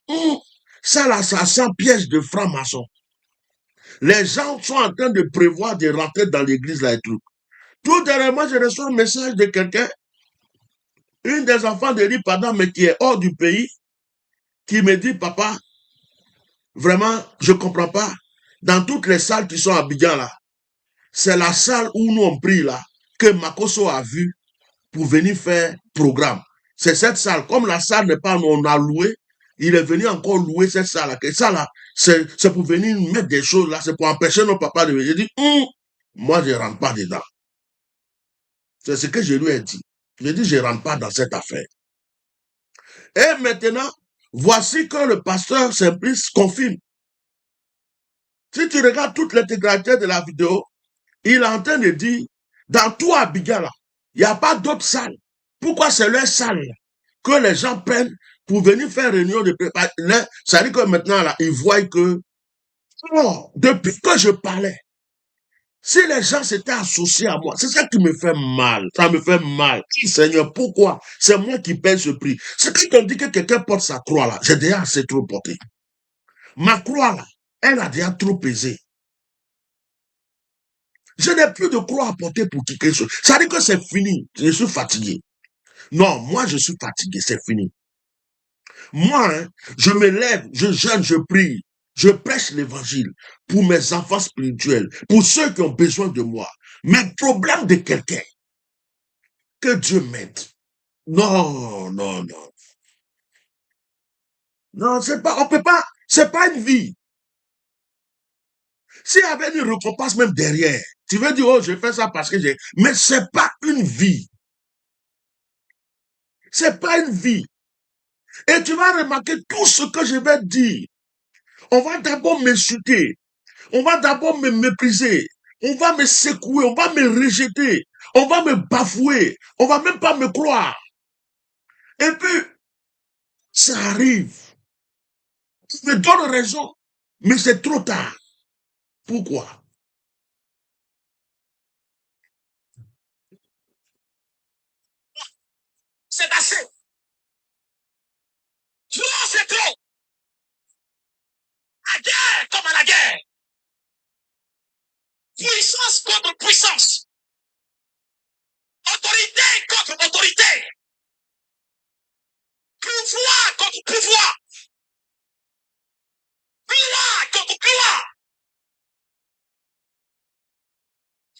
ça là, ça sent piège de franc-maçon. Les gens sont en train de prévoir de rentrer dans l'église là et tout. Tout dernièrement, je reçois un message de quelqu'un, une des enfants de Pada, mais qui est hors du pays, qui me dit, papa, vraiment, je ne comprends pas. Dans toutes les salles qui sont à Abidjan là, c'est la salle où nous on prie là, que Makoso a vu pour venir faire programme. C'est cette salle. Comme la salle n'est pas, on a loué, il est venu encore louer cette salle là. Que ça là, c'est pour venir mettre des choses là, c'est pour empêcher nos papas de venir. J'ai dit, moi je ne rentre pas dedans. C'est ce que je lui ai dit. J'ai dit, je ne rentre pas dans cette affaire. Et maintenant, voici que le pasteur Simplice confirme. Si tu regardes toute l'intégralité de la vidéo, il est en train de dire, dans tout Abidjan là, il n'y a pas d'autre salle. Pourquoi c'est leur salle là, que les gens prennent pour venir faire réunion de préparation? Ça dit que maintenant là, ils voient que, depuis que je parlais, si les gens s'étaient associés à moi, c'est ça qui me fait mal. Ça me fait mal. Seigneur, pourquoi? C'est moi qui paye ce prix. C'est quand on dit que quelqu'un porte sa croix là, j'ai déjà assez trop porté. Ma croix là, elle a déjà trop pesé. Je n'ai plus de croix à porter pour quelque chose. Ça dit que c'est fini. Je suis fatigué. Non, moi je suis fatigué, c'est fini. Moi, je me lève, je jeûne, je prie. Je prêche l'évangile pour mes enfants spirituels, pour ceux qui ont besoin de moi. Mais problème de quelqu'un, que Dieu m'aide. Non, non, non. Non, c'est pas, on peut pas, c'est pas une vie. S'il y avait une récompense même derrière, tu veux dire, oh, je fais ça parce que j'ai, mais c'est pas une vie. C'est pas une vie. Et tu vas remarquer tout ce que je vais dire. On va d'abord m'insulter. On va d'abord me mépriser. On va me secouer. On va me rejeter. On va me bafouer. On va même pas me croire. Et puis, ça arrive. Je me donne raison. Mais c'est trop tard. Pourquoi? C'est assez. Non, c'est trop. La guerre comme à la guerre. Puissance contre puissance. Autorité contre autorité. Pouvoir contre pouvoir. Gloire contre gloire.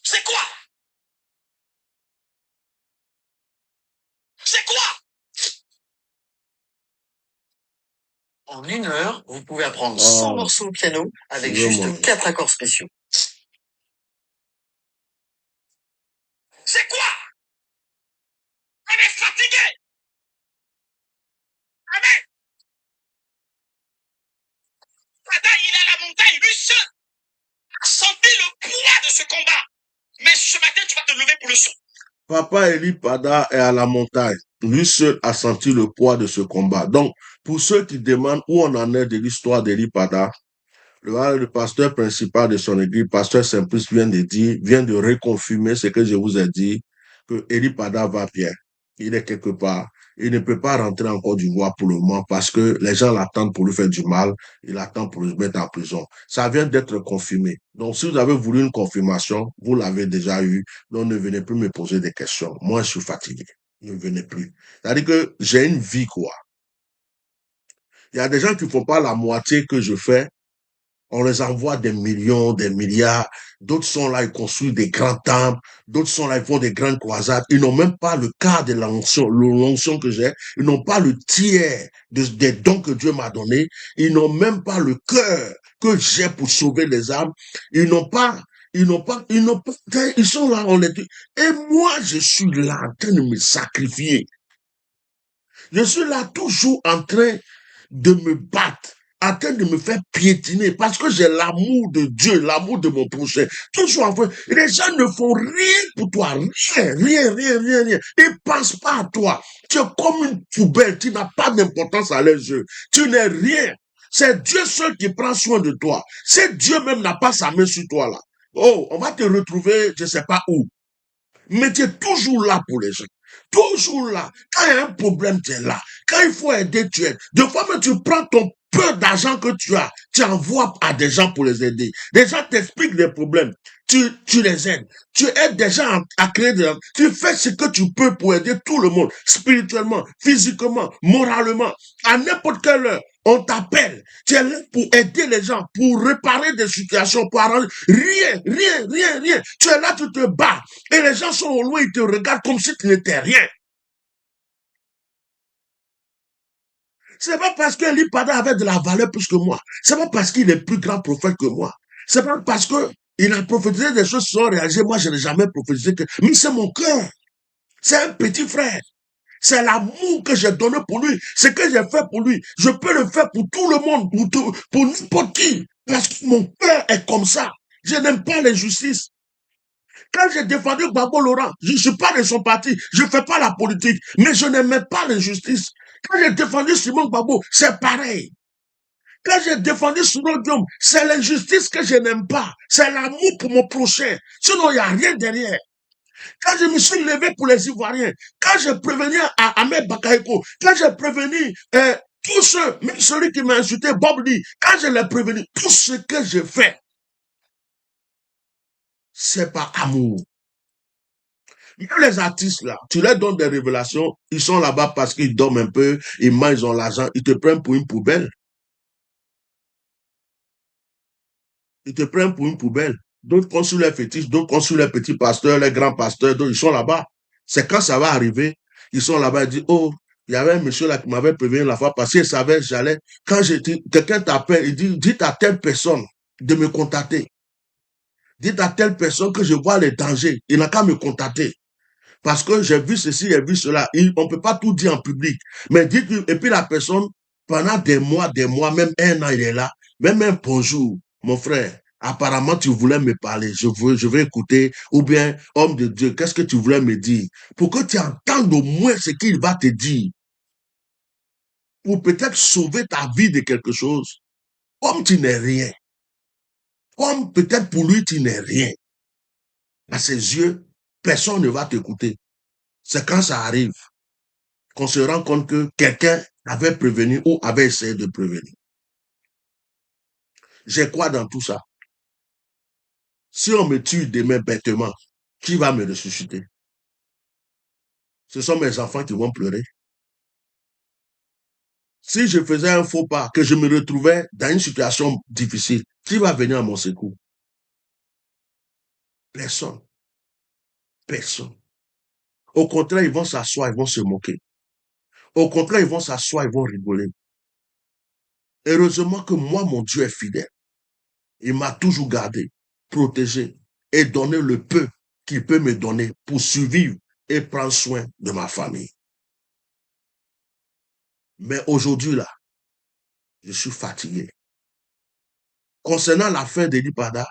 C'est quoi? C'est quoi? En 1 heure, vous pouvez apprendre 100 morceaux au piano avec juste 4 accords spéciaux. C'est quoi? On est fatigué. Amen. Pada, il est à la montagne, lui seul a senti le poids de ce combat. Mais ce matin, tu vas te lever pour le son. Papa Eli Pada est à la montagne. Lui seul a senti le poids de ce combat. Donc, pour ceux qui demandent où on en est de l'histoire d'Eli Pada, le pasteur principal de son église, pasteur Simplice, vient de reconfirmer ce que je vous ai dit, que Eli Pada va bien. Il est quelque part. Il ne peut pas rentrer en Côte d'Ivoire pour le moment parce que les gens l'attendent pour lui faire du mal. Il attend pour le mettre en prison. Ça vient d'être confirmé. Donc, si vous avez voulu une confirmation, vous l'avez déjà eu. Donc, ne venez plus me poser des questions. Moi, je suis fatigué. Ne venez plus. C'est-à-dire que j'ai une vie, quoi. Il y a des gens qui ne font pas la moitié que je fais. On les envoie des millions, des milliards. D'autres sont là, ils construisent des grands temples. D'autres sont là, ils font des grandes croisades. Ils n'ont même pas le quart de l'onction que j'ai. Ils n'ont pas le tiers des dons que Dieu m'a donnés. Ils n'ont même pas le cœur que j'ai pour sauver les âmes. Ils sont là, on les dit. Et moi, je suis là en train de me sacrifier. Je suis là toujours en train de me battre, en train de me faire piétiner, parce que j'ai l'amour de Dieu, l'amour de mon prochain. Toujours en train. Les gens ne font rien pour toi, rien. Ils pensent pas à toi. Tu es comme une poubelle, tu n'as pas d'importance à leurs yeux. Tu n'es rien. C'est Dieu seul qui prend soin de toi. C'est Dieu même n'a pas sa main sur toi là. Oh, on va te retrouver, je sais pas où. Mais tu es toujours là pour les gens. Toujours là. Quand il y a un problème, tu es là. Quand il faut aider, tu aides. Des fois, même tu prends ton peu d'argent que tu as, tu envoies à des gens pour les aider. Des gens t'expliquent des problèmes. Tu les aides. Tu aides des gens à créer des... Tu fais ce que tu peux pour aider tout le monde, spirituellement, physiquement, moralement, à n'importe quelle heure. On t'appelle. Tu es là pour aider les gens, pour réparer des situations, pour arranger. Rien. Tu es là, tu te bats. Et les gens sont au loin, ils te regardent comme si tu n'étais rien. C'est pas parce que Lipada avait de la valeur plus que moi. C'est pas parce qu'il est plus grand prophète que moi. C'est pas parce que il a prophétisé des choses qui sont réalisées. Moi, je n'ai jamais prophétisé que... Mais c'est mon cœur. C'est un petit frère. C'est l'amour que j'ai donné pour lui. Ce que j'ai fait pour lui. Je peux le faire pour tout le monde, pour n'importe qui. Parce que mon cœur est comme ça. Je n'aime pas l'injustice. Quand j'ai défendu Gbagbo Laurent, je ne suis pas de son parti, je ne fais pas la politique, mais je n'aimais pas l'injustice. Quand j'ai défendu Simon Gbagbo, c'est pareil. Quand j'ai défendu Soudan Diom, c'est l'injustice que je n'aime pas. C'est l'amour pour mon prochain. Sinon, il n'y a rien derrière. Quand je me suis levé pour les Ivoiriens, quand j'ai prévenu à Ahmed Bakayoko, quand j'ai prévenu tous ceux, même celui qui m'a insulté, Bob Lee, quand je l'ai prévenu, tout ce que je fais, c'est par amour. Même les artistes là, tu leur donnes des révélations, ils sont là-bas parce qu'ils dorment un peu, ils mangent, ils ont l'argent, ils te prennent pour une poubelle. Ils te prennent pour une poubelle. D'autres construisent les fétiches, d'autres construisent les petits pasteurs, les grands pasteurs, d'autres ils sont là-bas. C'est quand ça va arriver, ils sont là-bas, ils disent, oh, il y avait un monsieur là qui m'avait prévenu la fois parce qu'il savait que j'allais. Quand quelqu'un t'appelle, il dit, dites à telle personne de me contacter. Dites à telle personne que je vois les dangers. Il n'a qu'à me contacter. Parce que j'ai vu ceci, j'ai vu cela. On ne peut pas tout dire en public. Mais dites, et puis la personne, pendant des mois, même un an, il est là. Même un bonjour, mon frère. Apparemment, tu voulais me parler. Je veux écouter. Ou bien, homme de Dieu, qu'est-ce que tu voulais me dire? Pour que tu entendes au moins ce qu'il va te dire. Pour peut-être sauver ta vie de quelque chose. Comme tu n'es rien. Comme peut-être pour lui, tu n'es rien. À ses yeux, personne ne va t'écouter. C'est quand ça arrive qu'on se rend compte que quelqu'un avait prévenu ou avait essayé de prévenir. J'ai quoi dans tout ça? Si on me tue demain bêtement, qui va me ressusciter? Ce sont mes enfants qui vont pleurer. Si je faisais un faux pas, que je me retrouvais dans une situation difficile, qui va venir à mon secours? Personne. Personne. Au contraire, ils vont s'asseoir, ils vont se moquer. Au contraire, ils vont s'asseoir, ils vont rigoler. Heureusement que moi, mon Dieu est fidèle. Il m'a toujours gardé, protégé et donné le peu qu'il peut me donner pour survivre et prendre soin de ma famille. Mais aujourd'hui, là, je suis fatigué. Concernant la fin de l'Ipada,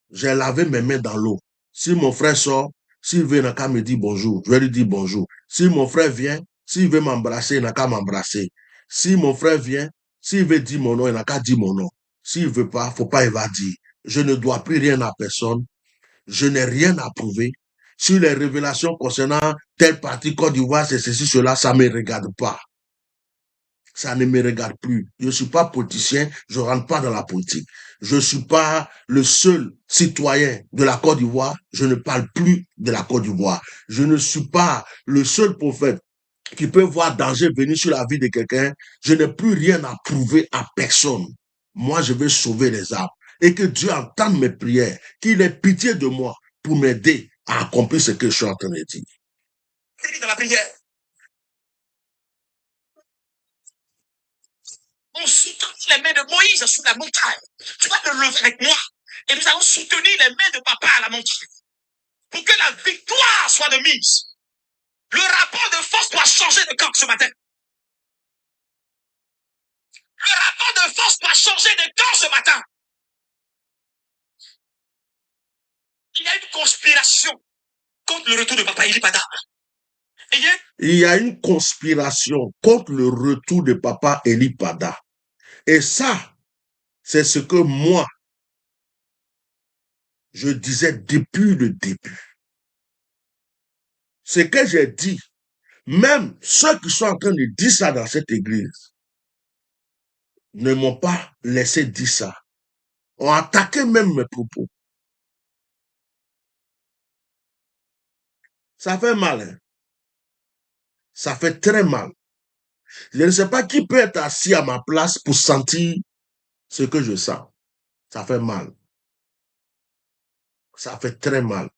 j'ai lavé mes mains dans l'eau. Si mon frère sort, s'il veut, il n'a qu'à me dire bonjour, je vais lui dire bonjour. Si mon frère vient, s'il veut m'embrasser, il n'a qu'à m'embrasser. Si mon frère vient, s'il veut dire mon nom, il n'a qu'à dire mon nom. S'il veut pas, faut pas, il va dire. Je ne dois plus rien à personne. Je n'ai rien à prouver. Sur les révélations concernant telle partie Côte d'Ivoire, c'est ceci, cela, ça ne me regarde pas. Ça ne me regarde plus. Je ne suis pas politicien, je ne rentre pas dans la politique. Je ne suis pas le seul citoyen de la Côte d'Ivoire, je ne parle plus de la Côte d'Ivoire. Je ne suis pas le seul prophète qui peut voir danger venir sur la vie de quelqu'un. Je n'ai plus rien à prouver à personne. Moi, je veux sauver les âmes. et que Dieu entende mes prières, qu'il ait pitié de moi pour m'aider à accomplir ce que je suis en train de dire. Dans la prière, on soutient les mains de Moïse sur la montagne. Tu vas te lever avec moi et nous allons soutenir les mains de papa à la montagne pour que la victoire soit de mise. Le rapport de force doit changer de camp ce matin. Le rapport de force doit changer de camp ce matin. Il y a une conspiration contre le retour de papa Eli Pada. Il y a une conspiration contre le retour de papa Eli Pada. Et ça, c'est ce que moi, je disais depuis le début. Ce que j'ai dit, même ceux qui sont en train de dire ça dans cette église, ne m'ont pas laissé dire ça. Ont attaqué même mes propos. Ça fait mal, hein? Ça fait très mal. Je ne sais pas qui peut être assis à ma place pour sentir ce que je sens. Ça fait mal. Ça fait très mal.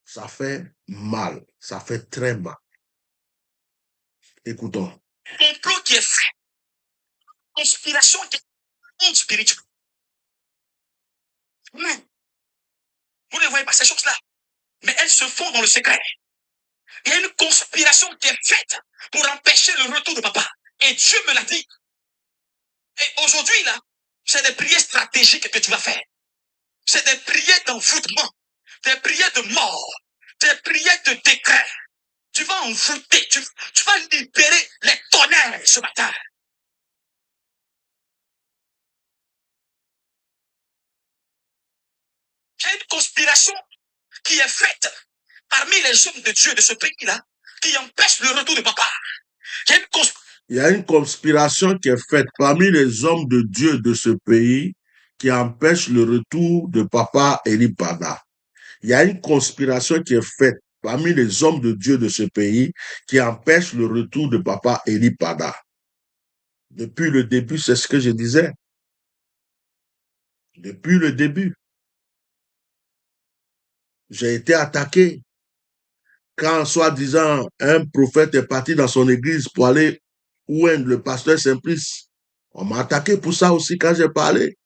Ça fait mal. Ça fait très mal. Écoutons. Complot qui est fait. Conspiration qui est spirituelle. Vous ne voyez pas ces choses-là. Mais elles se font dans le secret. Il y a une conspiration qui est faite pour empêcher le retour de papa. Et Dieu me l'a dit. Et aujourd'hui, là, c'est des prières stratégiques que tu vas faire. C'est des prières d'envoûtement, des prières de mort, des prières de décret. Tu vas envoûter, tu vas libérer les tonnerres ce matin. Il y a une conspiration qui est faite parmi les hommes de Dieu de ce pays-là qui empêche le retour de papa. Il y a une conspiration qui est faite parmi les hommes de Dieu de ce pays qui empêche le retour de papa Eli Pada. Il y a une conspiration qui est faite parmi les hommes de Dieu de ce pays qui empêche le retour de papa Eli Pada. Depuis le début, c'est ce que je disais. Depuis le début, j'ai été attaqué. Quand, soi-disant, un prophète est parti dans son église pour aller oindre le pasteur Simplice, on m'a attaqué pour ça aussi quand j'ai parlé.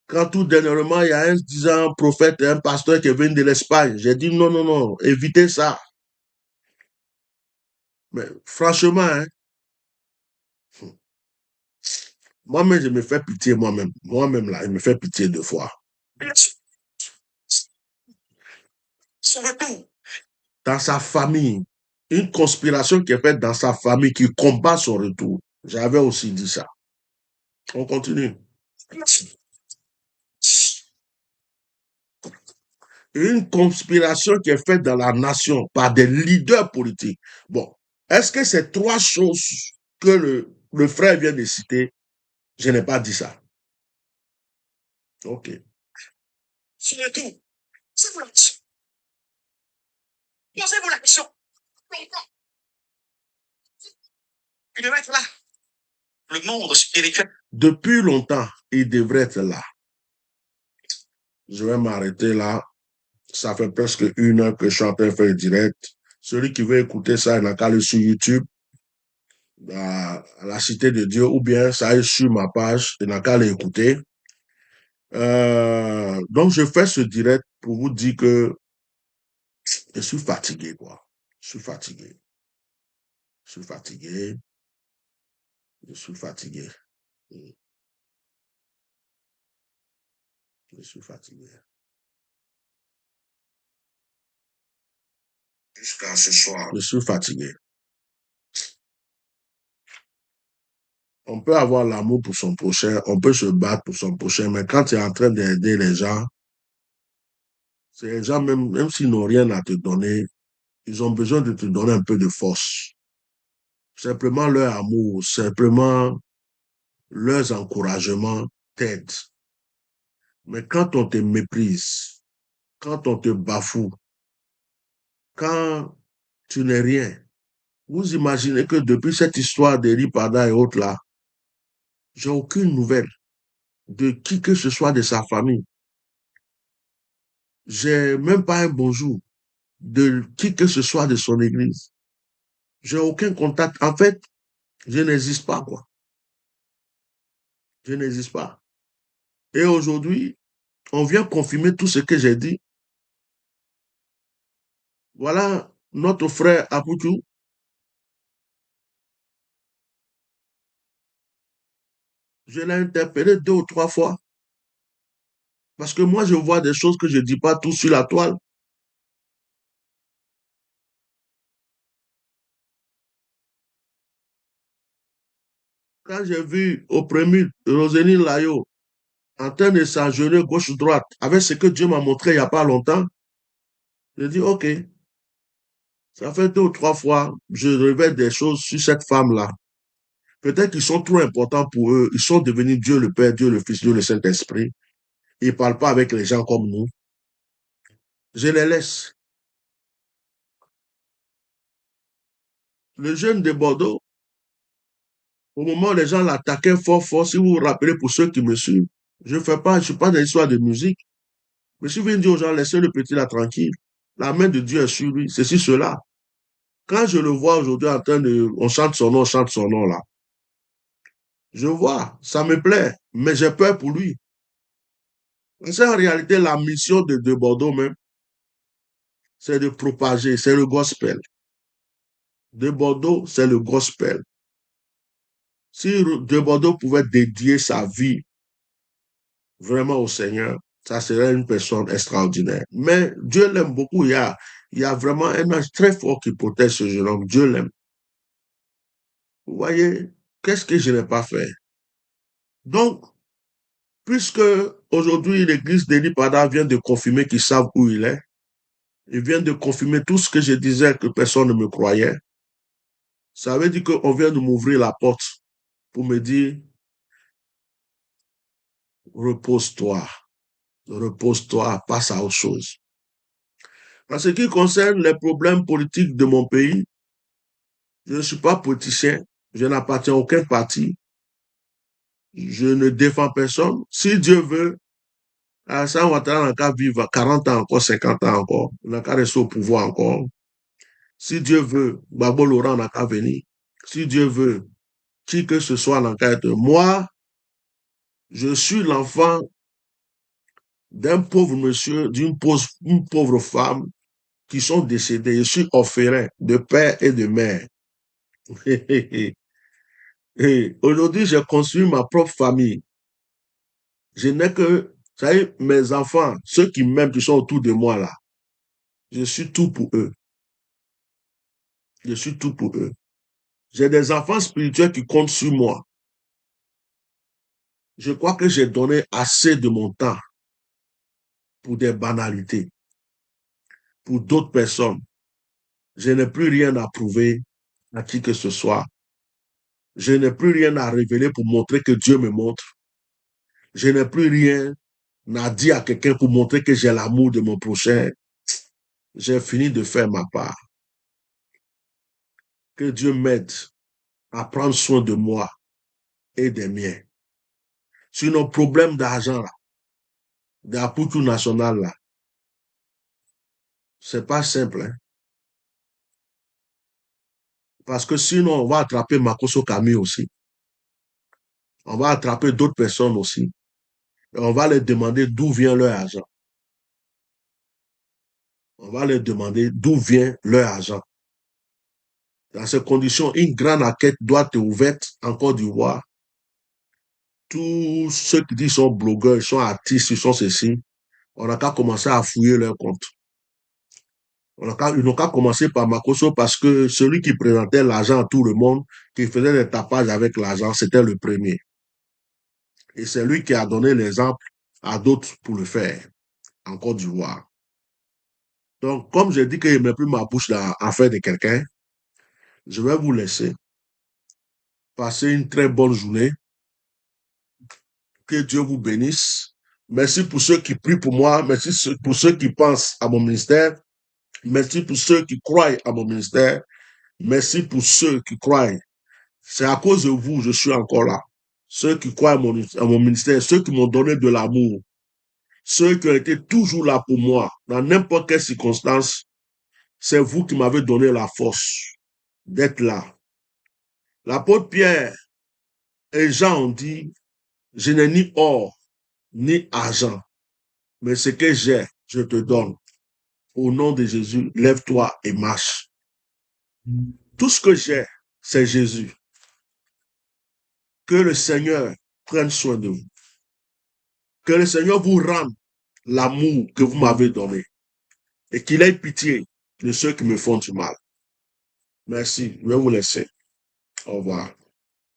Quand tout dernièrement, il y a un prophète et un pasteur qui est venu de l'Espagne, j'ai dit non, non, non, évitez ça. Mais franchement, hein, moi-même, je me fais pitié moi-même. Moi-même, là, je me fais pitié 2 fois. Son retour. Dans sa famille, une conspiration qui est faite dans sa famille qui combat son retour. J'avais aussi dit ça. On continue. Une conspiration qui est faite dans la nation par des leaders politiques. Bon, est-ce que ces 3 choses que le frère vient de citer, je n'ai pas dit ça. Ok. Sur le tout, posez-vous la question. Il devrait être là. Le monde spirituel. Depuis longtemps, il devrait être là. Je vais m'arrêter là. Ça fait presque 1 heure que je suis en train de faire le direct. Celui qui veut écouter ça, il n'a qu'à aller sur YouTube, à la Cité de Dieu, ou bien ça est sur ma page, il n'a qu'à aller écouter. Donc, je fais ce direct pour vous dire que je suis fatigué, quoi. Je suis fatigué. Je suis fatigué. Je suis fatigué. Je suis fatigué. Jusqu'à ce soir. Je suis fatigué. On peut avoir l'amour pour son prochain, on peut se battre pour son prochain, mais quand tu es en train d'aider les gens, ces gens, même s'ils n'ont rien à te donner, ils ont besoin de te donner un peu de force. Simplement leur amour, simplement leurs encouragements t'aident. Mais quand on te méprise, quand on te bafoue, quand tu n'es rien, vous imaginez que depuis cette histoire d'Eli Pada et autres là, J'ai aucune nouvelle de qui que ce soit de sa famille. J'ai même pas un bonjour de qui que ce soit de son église. J'ai aucun contact. En fait, je n'existe pas, quoi. Je n'existe pas. Et aujourd'hui, on vient confirmer tout ce que j'ai dit. Voilà notre frère Aputu. Je l'ai interpellé 2 ou 3 fois. Parce que moi, je vois des choses que je ne dis pas tout sur la toile. Quand j'ai vu au premier Roselyne Layo en train de s'enjeuner gauche-droite avec ce que Dieu m'a montré il n'y a pas longtemps, j'ai dit, OK, ça fait 2 ou 3 fois, je révèle des choses sur cette femme-là. Peut-être qu'ils sont trop importants pour eux. Ils sont devenus Dieu le Père, Dieu le Fils, Dieu le Saint-Esprit. Ils ne parlent pas avec les gens comme nous. Je les laisse. Le jeune de Bordeaux, au moment où les gens l'attaquaient fort, fort, si vous vous rappelez pour ceux qui me suivent, je ne suis pas dans l'histoire de musique. Je suis venu dire aux gens, laissez le petit là tranquille. La main de Dieu est sur lui, ceci, cela. Quand je le vois aujourd'hui en train de, on chante son nom là. Je vois, ça me plaît, mais j'ai peur pour lui. C'est en réalité la mission de Bordeaux même, c'est de propager, c'est le gospel. De Bordeaux, c'est le gospel. Si de Bordeaux pouvait dédier sa vie vraiment au Seigneur, ça serait une personne extraordinaire. Mais Dieu l'aime beaucoup. Il y a vraiment un ange très fort qui protège ce jeune homme. Dieu l'aime. Vous voyez, qu'est-ce que je n'ai pas fait? Donc, puisque aujourd'hui l'église d'Elipada vient de confirmer qu'ils savent où il est, ils viennent de confirmer tout ce que je disais que personne ne me croyait, ça veut dire qu'on vient de m'ouvrir la porte pour me dire, repose-toi, repose-toi, passe à autre chose. En ce qui concerne les problèmes politiques de mon pays, je ne suis pas politicien, je n'appartiens à aucun parti, je ne défends personne. Si Dieu veut, Alassane Ouattara n'a qu'à vivre 40 ans encore, 50 ans encore, il n'a qu'à rester au pouvoir encore. Si Dieu veut, Gbagbo Laurent n'a qu'à venir. Si Dieu veut, qui que ce soit n'a qu'à être. Moi, je suis l'enfant d'un pauvre monsieur, une pauvre femme qui sont décédés. Je suis orphelin de père et de mère. Et aujourd'hui, j'ai construit ma propre famille. Je n'ai que, vous savez, mes enfants, ceux qui m'aiment, qui sont autour de moi là, je suis tout pour eux. Je suis tout pour eux. J'ai des enfants spirituels qui comptent sur moi. Je crois que j'ai donné assez de mon temps pour des banalités. Pour d'autres personnes, je n'ai plus rien à prouver à qui que ce soit. Je n'ai plus rien à révéler pour montrer que Dieu me montre. Je n'ai plus rien à dire à quelqu'un pour montrer que j'ai l'amour de mon prochain. J'ai fini de faire ma part. Que Dieu m'aide à prendre soin de moi et des miens. Sur nos problèmes d'argent, là, d'Aputu national, là, c'est pas simple, hein? Parce que sinon, on va attraper Makoso Kami aussi. On va attraper d'autres personnes aussi. Et on va leur demander d'où vient leur argent. On va leur demander d'où vient leur argent. Dans ces conditions, une grande enquête doit être ouverte en Côte d'Ivoire. Tous ceux qui disent sont blogueurs, ils sont artistes, ils sont ceci, on n'a qu'à commencer à fouiller leur compte. Ils n'ont qu'à commencer par Makoso parce que celui qui présentait l'argent à tout le monde, qui faisait des tapages avec l'argent, c'était le premier. Et c'est lui qui a donné l'exemple à d'autres pour le faire en Côte d'Ivoire. Donc, comme j'ai dit que je ne mets plus ma bouche dans l'affaire de quelqu'un, je vais vous laisser. Passez une très bonne journée. Que Dieu vous bénisse. Merci pour ceux qui prient pour moi. Merci pour ceux qui pensent à mon ministère. Merci pour ceux qui croient à mon ministère. Merci pour ceux qui croient. C'est à cause de vous, je suis encore là. ceux qui croient à mon ministère, ceux qui m'ont donné de l'amour, ceux qui ont été toujours là pour moi, dans n'importe quelle circonstance, c'est vous qui m'avez donné la force d'être là. L'apôtre Pierre et Jean ont dit, je n'ai ni or, ni argent, mais ce que j'ai, je te donne. Au nom de Jésus, lève-toi et marche. Tout ce que j'ai, c'est Jésus. Que le Seigneur prenne soin de vous. Que le Seigneur vous rende l'amour que vous m'avez donné et qu'il ait pitié de ceux qui me font du mal. Merci. Je vais vous laisser. Au revoir.